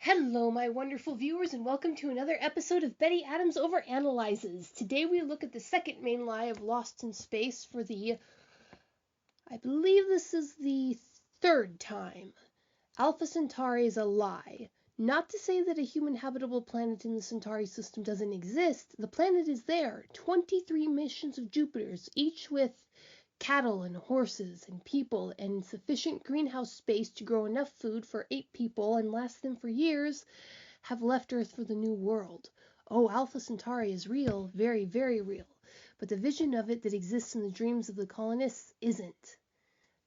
Hello, my wonderful viewers, and welcome to another episode of Betty Adams Overanalyzes. Today we look at the second main lie of Lost in Space for I believe this is the third time. Alpha Centauri is a lie. Not to say that a human habitable planet in the Centauri system doesn't exist. The planet is there. 23 missions of Jupiter's, each with cattle and horses and people and sufficient greenhouse space to grow enough food for 8 people and last them for years, have left Earth for the New World. Oh, Alpha Centauri is real, very, very real, but the vision of it that exists in the dreams of the colonists isn't.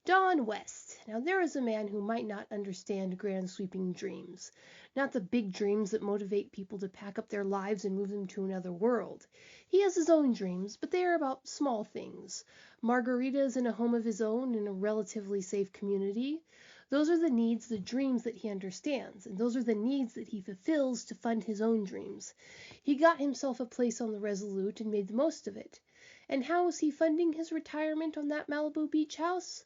Don West. Now there is a man who might not understand grand sweeping dreams, not the big dreams that motivate people to pack up their lives and move them to another world. He has his own dreams, but they are about small things. Margaritas in a home of his own in a relatively safe community. Those are the needs, the dreams that he understands, and those are the needs that he fulfills to fund his own dreams. He got himself a place on the Resolute and made the most of it. And how was he funding his retirement on that Malibu beach house?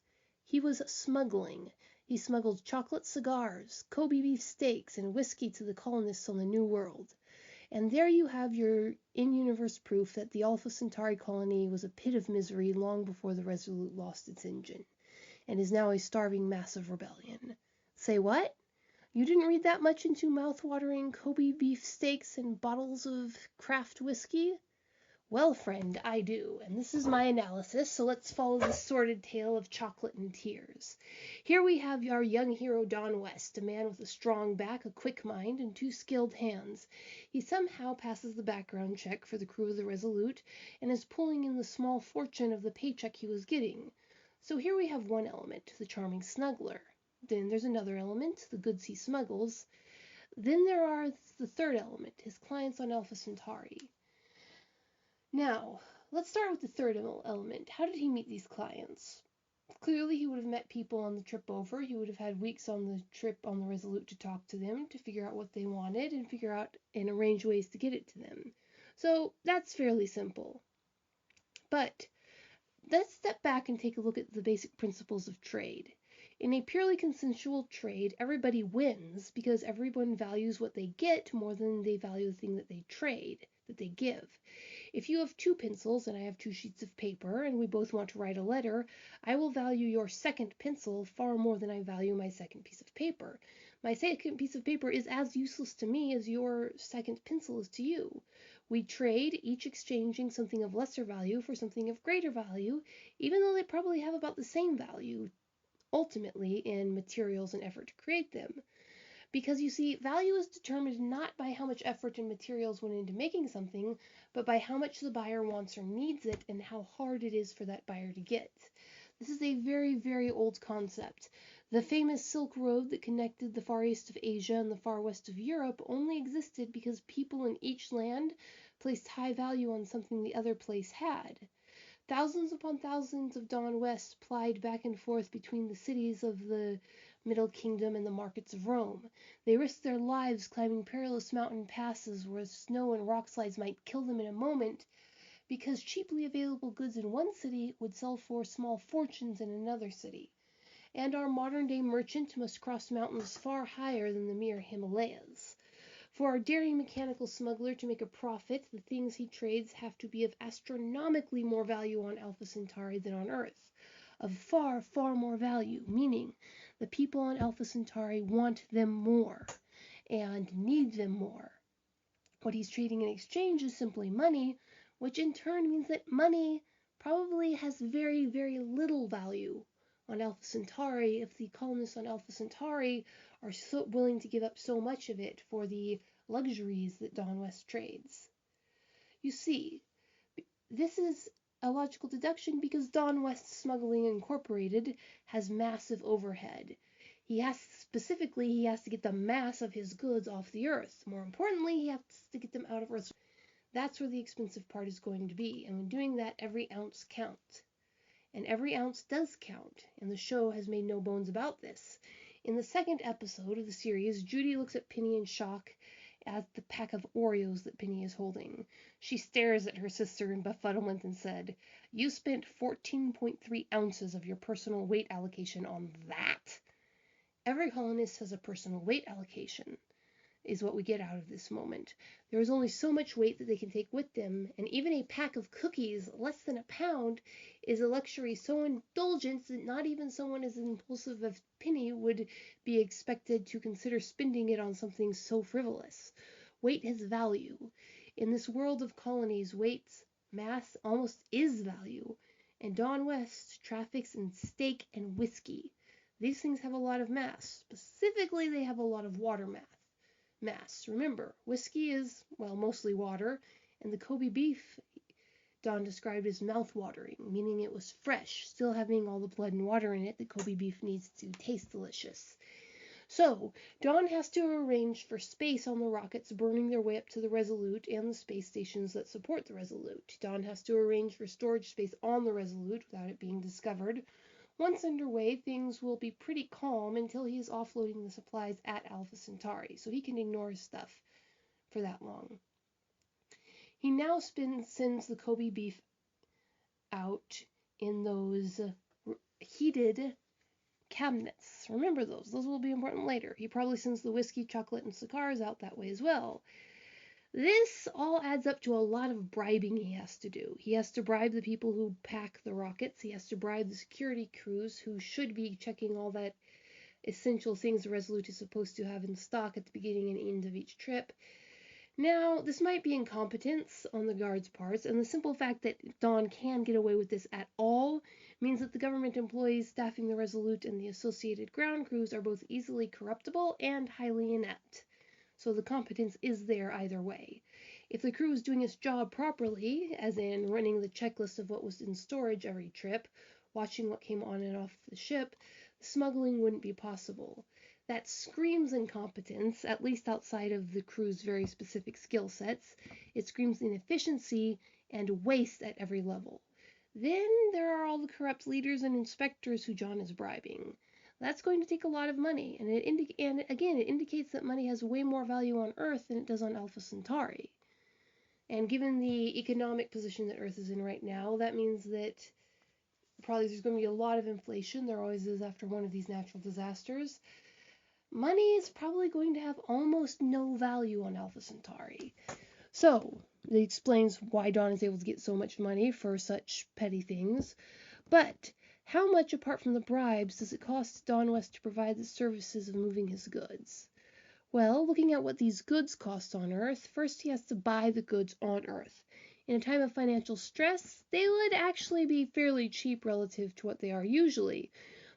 He was smuggling. He smuggled chocolate cigars, Kobe beef steaks, and whiskey to the colonists on the New World. And there you have your in-universe proof that the Alpha Centauri colony was a pit of misery long before the Resolute lost its engine, and is now a starving mass of rebellion. Say what? You didn't read that much into mouth-watering Kobe beef steaks and bottles of craft whiskey? Well, friend, I do, and this is my analysis, so let's follow the sordid tale of chocolate and tears. Here we have our young hero Don West, a man with a strong back, a quick mind, and 2 skilled hands. He somehow passes the background check for the crew of the Resolute, and is pulling in the small fortune of the paycheck he was getting. So here we have one element, the charming smuggler. Then there's another element, the goods he smuggles. Then there are the third element, his clients on Alpha Centauri. Now, let's start with the third element. How did he meet these clients? Clearly, he would have met people on the trip over. He would have had weeks on the trip on the Resolute to talk to them, to figure out what they wanted, and figure out and arrange ways to get it to them. So that's fairly simple. But let's step back and take a look at the basic principles of trade. In a purely consensual trade, everybody wins because everyone values what they get more than they value the thing that they trade, that they give. If you have 2 pencils and I have 2 sheets of paper and we both want to write a letter, I will value your second pencil far more than I value my second piece of paper. My second piece of paper is as useless to me as your second pencil is to you. We trade, each exchanging something of lesser value for something of greater value, even though they probably have about the same value, ultimately, in materials and effort to create them. Because you see, value is determined not by how much effort and materials went into making something, but by how much the buyer wants or needs it and how hard it is for that buyer to get. This is a very, very old concept. The famous Silk Road that connected the far east of Asia and the far west of Europe only existed because people in each land placed high value on something the other place had. Thousands upon thousands of Don West plied back and forth between the cities of the Middle Kingdom and the markets of Rome. They risked their lives climbing perilous mountain passes where snow and rock slides might kill them in a moment, because cheaply available goods in one city would sell for small fortunes in another city. And our modern-day merchant must cross mountains far higher than the mere Himalayas. For our daring mechanical smuggler to make a profit, the things he trades have to be of astronomically more value on Alpha Centauri than on Earth. Of far, far more value, meaning the people on Alpha Centauri want them more and need them more. What he's trading in exchange is simply money, which in turn means that money probably has very, very little value on Alpha Centauri if the colonists on Alpha Centauri are so willing to give up so much of it for the luxuries that Don West trades. You see, this is a logical deduction because Don West Smuggling Incorporated has massive overhead. He has to get the mass of his goods off the earth. More importantly, he has to get them out of Earth. That's where the expensive part is going to be. And when doing that, every ounce counts. And every ounce does count, and the show has made no bones about this. In the second episode of the series, Judy looks at Penny in shock at the pack of Oreos that Penny is holding. She stares at her sister in befuddlement and said, "You spent 14.3 ounces of your personal weight allocation on that." Every colonist has a personal weight allocation. is what we get out of this moment. There is only so much weight that they can take with them, and even a pack of cookies less than a pound is a luxury so indulgent that not even someone as impulsive as Penny would be expected to consider spending it on something so frivolous. Weight has value. In this world of colonies, weight's mass almost is value, and Don West traffics in steak and whiskey. These things have a lot of mass. Specifically, they have a lot of water mass. Remember, whiskey is, well, mostly water, and the Kobe beef Don described as mouth-watering, meaning it was fresh, still having all the blood and water in it that Kobe beef needs to taste delicious. So, Don has to arrange for space on the rockets burning their way up to the Resolute and the space stations that support the Resolute. Don has to arrange for storage space on the Resolute without it being discovered. Once underway, things will be pretty calm until he is offloading the supplies at Alpha Centauri, so he can ignore his stuff for that long. He now sends the Kobe beef out in those heated cabinets. Remember those. Those will be important later. He probably sends the whiskey, chocolate, and cigars out that way as well. This all adds up to a lot of bribing he has to do. He has to bribe the people who pack the rockets. He has to bribe the security crews who should be checking all that essential things the Resolute is supposed to have in stock at the beginning and end of each trip. Now, this might be incompetence on the guards' parts, and the simple fact that Don can get away with this at all means that the government employees staffing the Resolute and the associated ground crews are both easily corruptible and highly inept. So the competence is there either way. If the crew was doing its job properly, as in running the checklist of what was in storage every trip, watching what came on and off the ship, smuggling wouldn't be possible. That screams incompetence, at least outside of the crew's very specific skill sets. It screams inefficiency and waste at every level. Then there are all the corrupt leaders and inspectors who John is bribing. That's going to take a lot of money, and it indicates that money has way more value on Earth than it does on Alpha Centauri. And given the economic position that Earth is in right now, that means that probably there's going to be a lot of inflation. There always is after one of these natural disasters. Money is probably going to have almost no value on Alpha Centauri. So, it explains why Don is able to get so much money for such petty things. But how much, apart from the bribes, does it cost Don West to provide the services of moving his goods? Well, looking at what these goods cost on Earth, first he has to buy the goods on Earth. In a time of financial stress, they would actually be fairly cheap relative to what they are usually.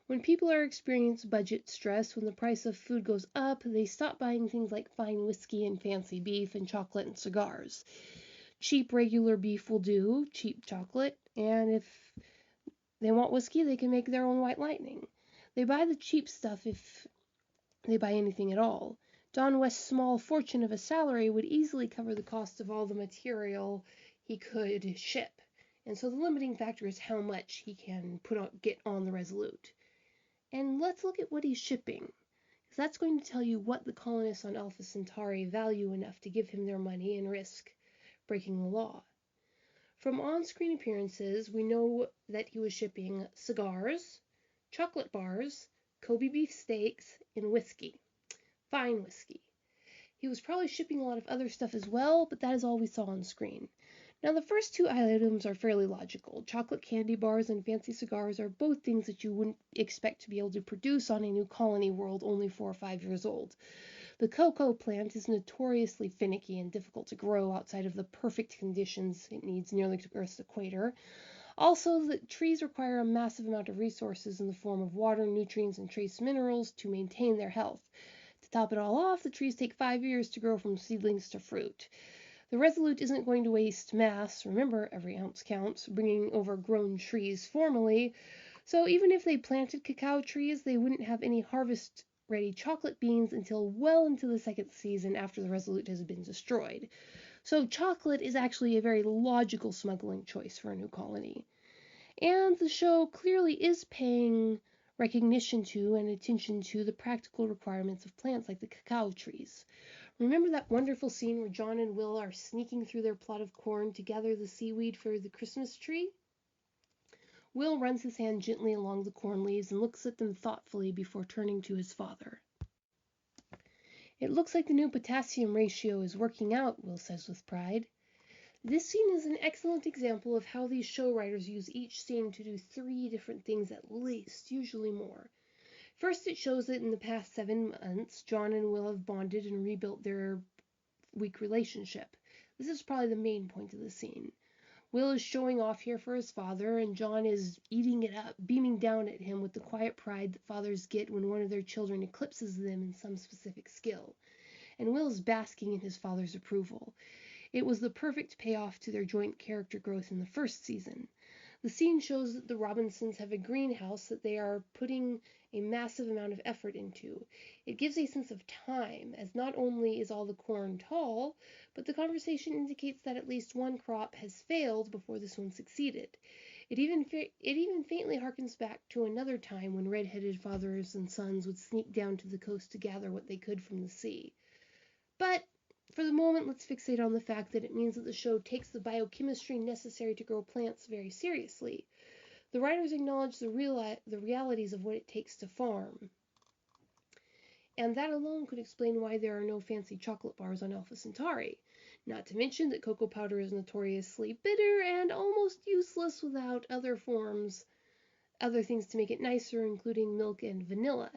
When people are experiencing budget stress, when the price of food goes up, they stop buying things like fine whiskey and fancy beef and chocolate and cigars. Cheap regular beef will do, cheap chocolate, and if they want whiskey, they can make their own White Lightning. They buy the cheap stuff if they buy anything at all. Don West's small fortune of a salary would easily cover the cost of all the material he could ship, and so the limiting factor is how much he can get on the Resolute. And let's look at what he's shipping, because that's going to tell you what the colonists on Alpha Centauri value enough to give him their money and risk breaking the law. From on-screen appearances, we know that he was shipping cigars, chocolate bars, Kobe beef steaks, and whiskey. Fine whiskey. He was probably shipping a lot of other stuff as well, but that is all we saw on screen. Now, the first two items are fairly logical. Chocolate candy bars and fancy cigars are both things that you wouldn't expect to be able to produce on a new colony world only 4 or 5 years old. The cocoa plant is notoriously finicky and difficult to grow outside of the perfect conditions it needs nearly to Earth's equator. Also, the trees require a massive amount of resources in the form of water, nutrients, and trace minerals to maintain their health. To top it all off, the trees take 5 years to grow from seedlings to fruit. The Resolute isn't going to waste mass, remember, every ounce counts, bringing overgrown trees formally, so even if they planted cacao trees, they wouldn't have any harvest-ready chocolate beans until well into the second season after the Resolute has been destroyed. So chocolate is actually a very logical smuggling choice for a new colony. And the show clearly is paying recognition to and attention to the practical requirements of plants like the cacao trees. Remember that wonderful scene where John and Will are sneaking through their plot of corn to gather the seaweed for the Christmas tree? Will runs his hand gently along the corn leaves and looks at them thoughtfully before turning to his father. "It looks like the new potassium ratio is working out," Will says with pride. This scene is an excellent example of how these show writers use each scene to do 3 different things at least, usually more. First, it shows that in the past 7 months, John and Will have bonded and rebuilt their weak relationship. This is probably the main point of the scene. Will is showing off here for his father, and John is eating it up, beaming down at him with the quiet pride that fathers get when one of their children eclipses them in some specific skill. And Will is basking in his father's approval. It was the perfect payoff to their joint character growth in the first season. The scene shows that the Robinsons have a greenhouse that they are putting a massive amount of effort into. It gives a sense of time, as not only is all the corn tall, but the conversation indicates that at least one crop has failed before this one succeeded. It even faintly harkens back to another time when red-headed fathers and sons would sneak down to the coast to gather what they could from the sea. But for the moment, let's fixate on the fact that it means that the show takes the biochemistry necessary to grow plants very seriously. The writers acknowledge the realities of what it takes to farm. And that alone could explain why there are no fancy chocolate bars on Alpha Centauri. Not to mention that cocoa powder is notoriously bitter and almost useless without other things to make it nicer, including milk and vanilla.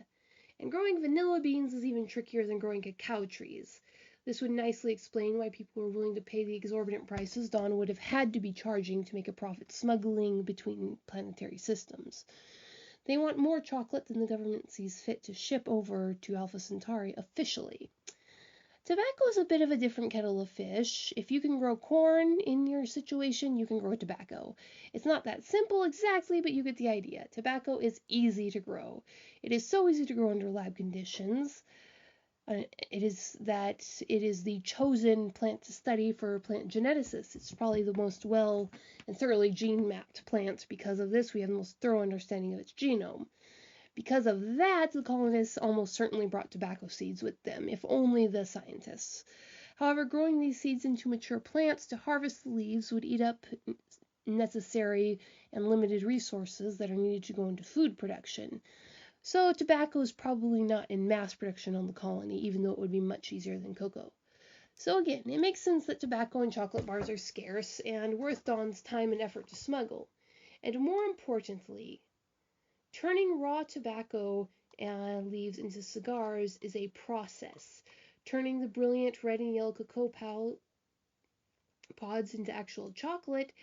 And growing vanilla beans is even trickier than growing cacao trees. This would nicely explain why people were willing to pay the exorbitant prices Dawn would have had to be charging to make a profit smuggling between planetary systems. They want more chocolate than the government sees fit to ship over to Alpha Centauri officially. Tobacco is a bit of a different kettle of fish. If you can grow corn in your situation, you can grow tobacco. It's not that simple exactly, but you get the idea. Tobacco is easy to grow. It is so easy to grow under lab conditions. It is the chosen plant to study for plant geneticists. It's probably the most well and thoroughly gene-mapped plant. Because of this, we have the most thorough understanding of its genome. Because of that, the colonists almost certainly brought tobacco seeds with them, if only the scientists. However, growing these seeds into mature plants to harvest the leaves would eat up necessary and limited resources that are needed to go into food production. So tobacco is probably not in mass production on the colony, even though it would be much easier than cocoa. So again, it makes sense that tobacco and chocolate bars are scarce and worth Dawn's time and effort to smuggle. And more importantly, turning raw tobacco leaves into cigars is a process. Turning the brilliant red and yellow cocoa pods into actual chocolate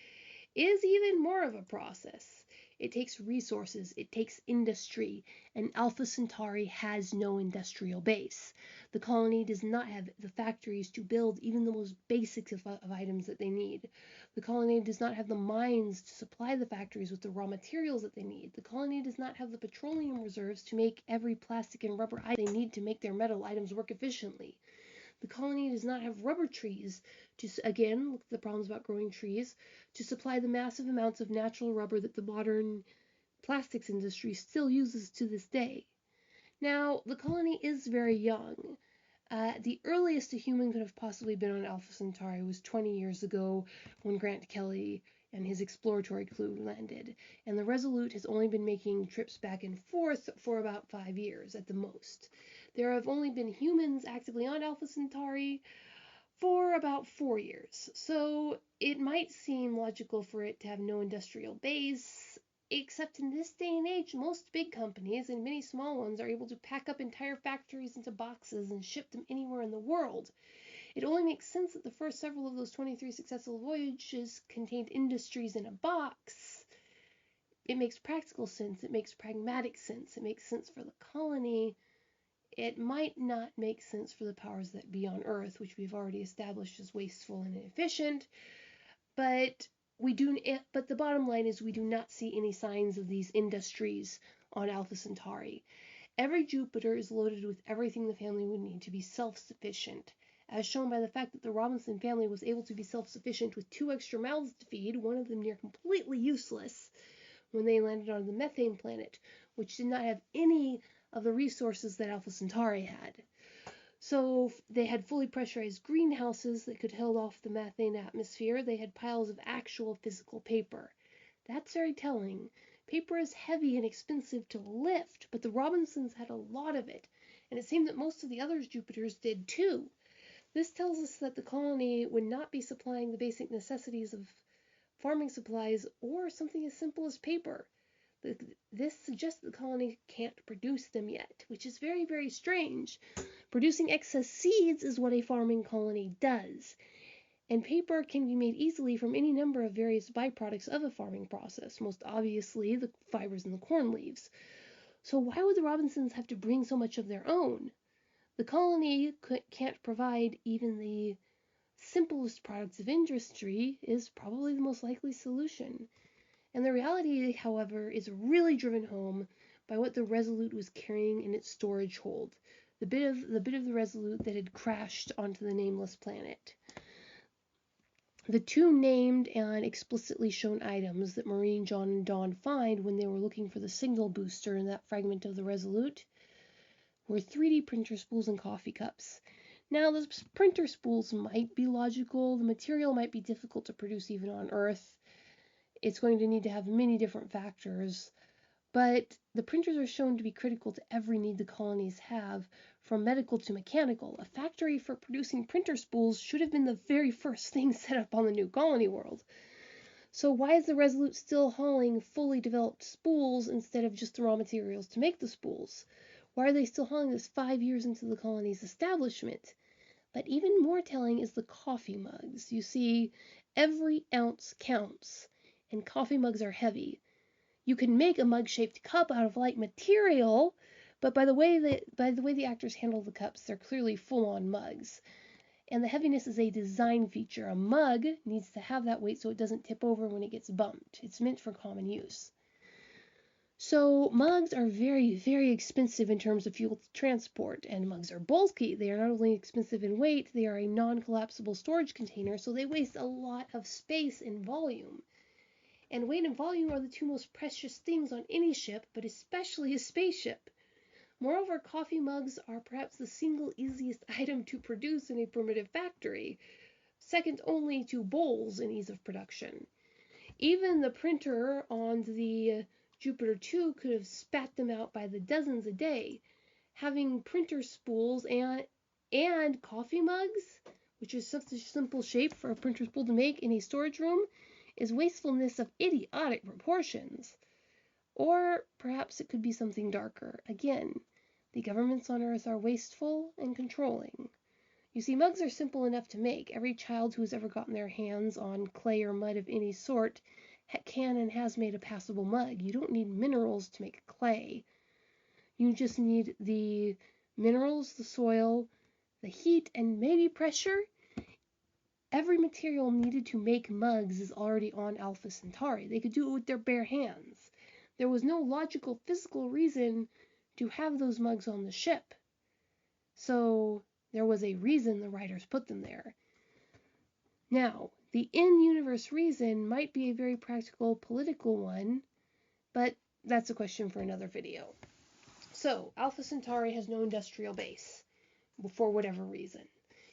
is even more of a process. It takes resources, it takes industry, and Alpha Centauri has no industrial base. The colony does not have the factories to build even the most basic of items that they need. The colony does not have the mines to supply the factories with the raw materials that they need. The colony does not have the petroleum reserves to make every plastic and rubber item they need to make their metal items work efficiently. The colony does not have rubber trees to, again, look at the problems about growing trees, to supply the massive amounts of natural rubber that the modern plastics industry still uses to this day. Now, the colony is very young. The earliest a human could have possibly been on Alpha Centauri was 20 years ago when Grant Kelly and his exploratory crew landed, and the Resolute has only been making trips back and forth for about 5 years at the most. There have only been humans actively on Alpha Centauri for about 4 years, so it might seem logical for it to have no industrial base, except in this day and age, most big companies and many small ones are able to pack up entire factories into boxes and ship them anywhere in the world. It only makes sense that the first several of those 23 successful voyages contained industries in a box. It makes practical sense, it makes pragmatic sense, it makes sense for the colony. It might not make sense for the powers that be on Earth, which we've already established as wasteful and inefficient, but the bottom line is we do not see any signs of these industries on Alpha Centauri. Every Jupiter is loaded with everything the family would need to be self-sufficient, as shown by the fact that the Robinson family was able to be self-sufficient with 2 extra mouths to feed, one of them near completely useless, when they landed on the methane planet, which did not have any of the resources that Alpha Centauri had. So they had fully pressurized greenhouses that could hold off the methane atmosphere. They had piles of actual physical paper. That's very telling. Paper is heavy and expensive to lift, but the Robinsons had a lot of it, and it seemed that most of the other Jupiters did too. This tells us that the colony would not be supplying the basic necessities of farming supplies or something as simple as paper. This suggests the colony can't produce them yet, which is very, very strange. Producing excess seeds is what a farming colony does, and paper can be made easily from any number of various byproducts of a farming process, most obviously the fibers in the corn leaves. So why would the Robinsons have to bring so much of their own? The colony can't provide even the simplest products of industry is probably the most likely solution. And the reality, however, is really driven home by what the Resolute was carrying in its storage hold, the bit of the Resolute that had crashed onto the nameless planet. The two named and explicitly shown items that Maureen, John, and Dawn find when they were looking for the signal booster in that fragment of the Resolute were 3D printer spools and coffee cups. Now, those printer spools might be logical. The material might be difficult to produce even on Earth. It's going to need to have many different factors, but the printers are shown to be critical to every need the colonies have, from medical to mechanical. A factory for producing printer spools should have been the very first thing set up on the new colony world. So why is the Resolute still hauling fully developed spools instead of just the raw materials to make the spools? Why are they still hauling this 5 years into the colony's establishment? But even more telling is the coffee mugs. You see, every ounce counts, and coffee mugs are heavy. You can make a mug-shaped cup out of light material, but by the way the actors handle the cups, they're clearly full-on mugs. And the heaviness is a design feature. A mug needs to have that weight so it doesn't tip over when it gets bumped. It's meant for common use. So mugs are very, very expensive in terms of fuel transport, and mugs are bulky. They are not only expensive in weight, they are a non-collapsible storage container, so they waste a lot of space and volume. And weight and volume are the two most precious things on any ship, but especially a spaceship. Moreover, coffee mugs are perhaps the single easiest item to produce in a primitive factory, second only to bowls in ease of production. Even the printer on the Jupiter 2 could have spat them out by the dozens a day. Having printer spools and coffee mugs, which is such a simple shape for a printer spool to make in a storage room, is wastefulness of idiotic proportions. Or perhaps it could be something darker. Again, the governments on Earth are wasteful and controlling. You see, mugs are simple enough to make. Every child who has ever gotten their hands on clay or mud of any sort can and has made a passable mug. You don't need minerals to make clay. You just need the minerals, the soil, the heat, and maybe pressure. Every material needed to make mugs is already on Alpha Centauri. They could do it with their bare hands. There was no logical physical reason to have those mugs on the ship. So there was a reason the writers put them there. Now, the in-universe reason might be a very practical political one, but that's a question for another video. So, Alpha Centauri has no industrial base, for whatever reason.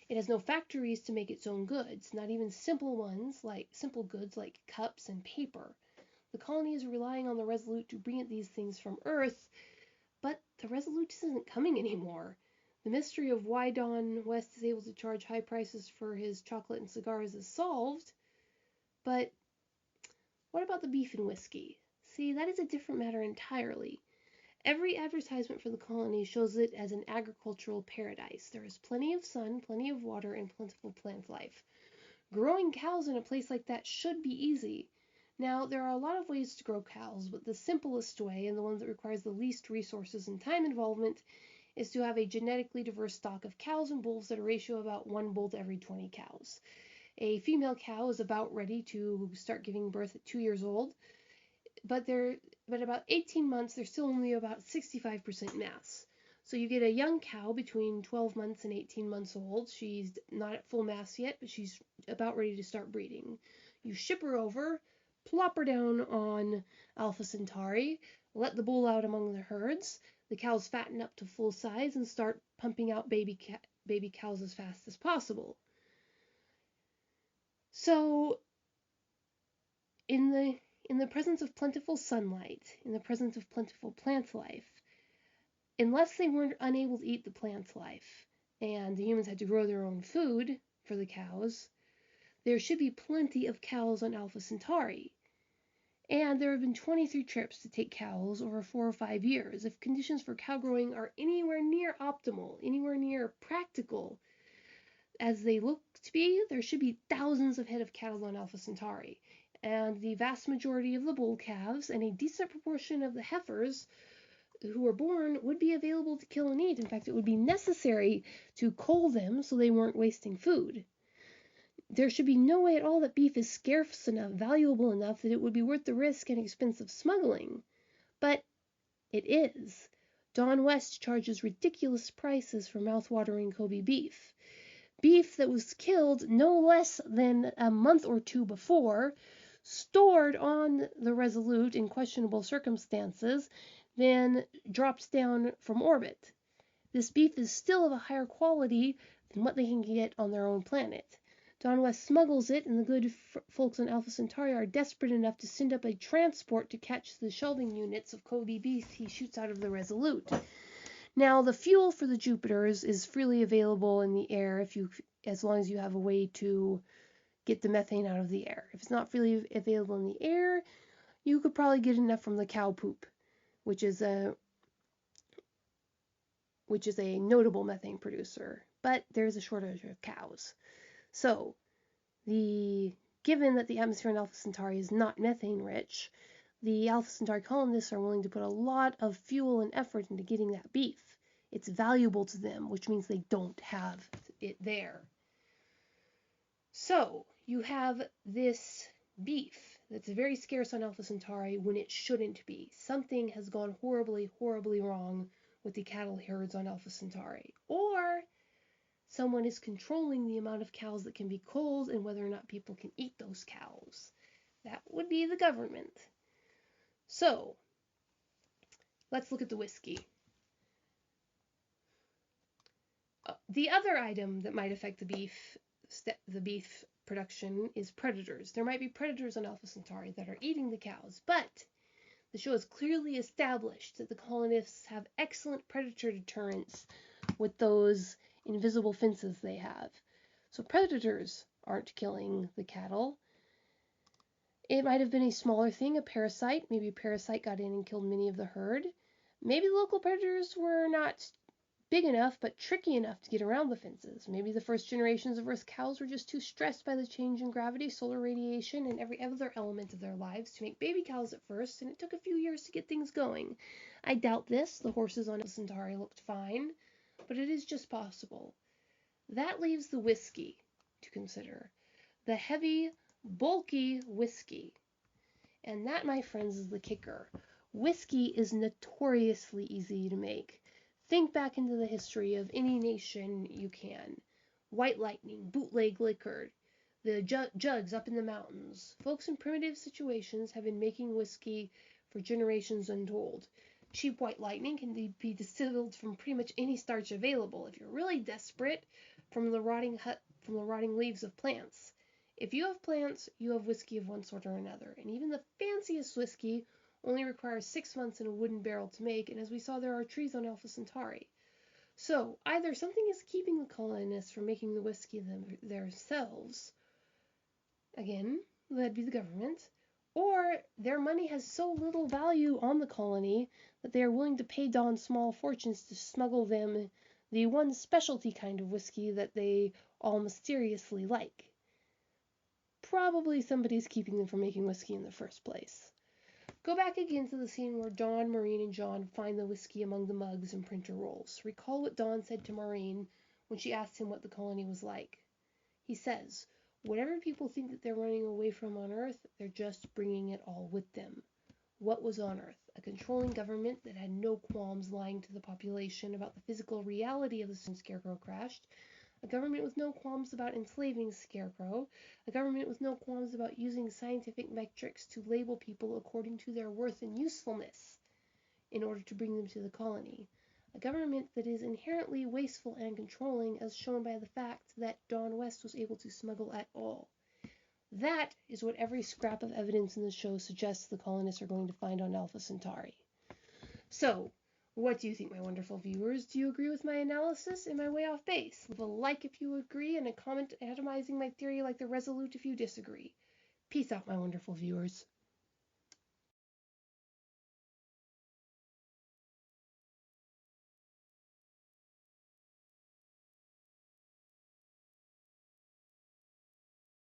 It has no factories to make its own goods, not even simple goods like cups and paper. The colony is relying on the Resolute to bring it these things from Earth, but the Resolute isn't coming anymore. The mystery of why Don West is able to charge high prices for his chocolate and cigars is solved, but what about the beef and whiskey? See, that is a different matter entirely. Every advertisement for the colony shows it as an agricultural paradise. There is plenty of sun, plenty of water, and plentiful plant life. Growing cows in a place like that should be easy. Now, there are a lot of ways to grow cows, but the simplest way, and the one that requires the least resources and time involvement, is to have a genetically diverse stock of cows and bulls at a ratio of about 1 bull to every 20 cows. A female cow is about ready to start giving birth at 2 years old, but about 18 months, they're still only about 65% mass. So you get a young cow between 12 months and 18 months old. She's not at full mass yet, but she's about ready to start breeding. You ship her over, plop her down on Alpha Centauri, let the bull out among the herds. The cows fatten up to full size and start pumping out baby cows as fast as possible. So, in the presence of plentiful sunlight, in the presence of plentiful plant life, unless they weren't unable to eat the plant's life and the humans had to grow their own food for the cows, there should be plenty of cows on Alpha Centauri. And there have been 23 trips to take cows over 4 or 5 years. If conditions for cow growing are anywhere near optimal, anywhere near practical, as they look to be, there should be thousands of head of cattle on Alpha Centauri. And the vast majority of the bull calves and a decent proportion of the heifers who were born would be available to kill and eat. In fact, it would be necessary to cull them so they weren't wasting food. There should be no way at all that beef is scarce enough, valuable enough, that it would be worth the risk and expense of smuggling. But it is. Don West charges ridiculous prices for mouth-watering Kobe beef. Beef that was killed no less than a month or two before, stored on the Resolute in questionable circumstances, then drops down from orbit. This beef is still of a higher quality than what they can get on their own planet. Don West smuggles it, and the good folks on Alpha Centauri are desperate enough to send up a transport to catch the shelving units of Kobe beef he shoots out of the Resolute. Now, the fuel for the Jupiters is freely available in the air as long as you have a way to get the methane out of the air. If it's not freely available in the air, you could probably get enough from the cow poop, which is a notable methane producer, but there's a shortage of cows. So, given that the atmosphere on Alpha Centauri is not methane rich, the Alpha Centauri colonists are willing to put a lot of fuel and effort into getting that beef. It's valuable to them, which means they don't have it there. So, you have this beef that's very scarce on Alpha Centauri when it shouldn't be. Something has gone horribly, horribly wrong with the cattle herds on Alpha Centauri. Or someone is controlling the amount of cows that can be culled and whether or not people can eat those cows. That would be the government. So, let's look at the whiskey. The other item that might affect the beef production is predators. There might be predators on Alpha Centauri that are eating the cows, but the show has clearly established that the colonists have excellent predator deterrence with those invisible fences they have. So predators aren't killing the cattle. It might have been a smaller thing, a parasite. Maybe a parasite got in and killed many of the herd. Maybe local predators were not big enough but tricky enough to get around the fences. Maybe the first generations of Earth cows were just too stressed by the change in gravity, solar radiation, and every other element of their lives to make baby cows at first, and it took a few years to get things going. I doubt this. The horses on Centauri looked fine, but it is just possible. That leaves the whiskey to consider. The heavy, bulky whiskey. And that, my friends, is the kicker. Whiskey is notoriously easy to make. Think back into the history of any nation you can. White lightning, bootleg liquor, the jugs up in the mountains. Folks in primitive situations have been making whiskey for generations untold. Cheap white lightning can be distilled from pretty much any starch available. If you're really desperate, from the rotting leaves of plants. If you have plants, you have whiskey of one sort or another. And even the fanciest whiskey only requires 6 months in a wooden barrel to make, and as we saw, there are trees on Alpha Centauri. So, either something is keeping the colonists from making the whiskey themselves, again, that'd be the government, or their money has so little value on the colony that they are willing to pay Don small fortunes to smuggle them the one specialty kind of whiskey that they all mysteriously like. Probably somebody's keeping them from making whiskey in the first place. Go back again to the scene where Dawn, Maureen, and John find the whiskey among the mugs and printer rolls. Recall what Dawn said to Maureen when she asked him what the colony was like. He says, "Whatever people think that they're running away from on Earth, they're just bringing it all with them." What was on Earth? A controlling government that had no qualms lying to the population about the physical reality of the Scarecrow crashed, a government with no qualms about enslaving Scarecrow, a government with no qualms about using scientific metrics to label people according to their worth and usefulness in order to bring them to the colony, a government that is inherently wasteful and controlling as shown by the fact that Don West was able to smuggle at all. That is what every scrap of evidence in the show suggests the colonists are going to find on Alpha Centauri. So, What do you think, my wonderful viewers? Do you agree with my analysis? Am I way off base? Leave a like if you agree and a comment atomizing my theory like the Resolute if you disagree. Peace out, my wonderful viewers.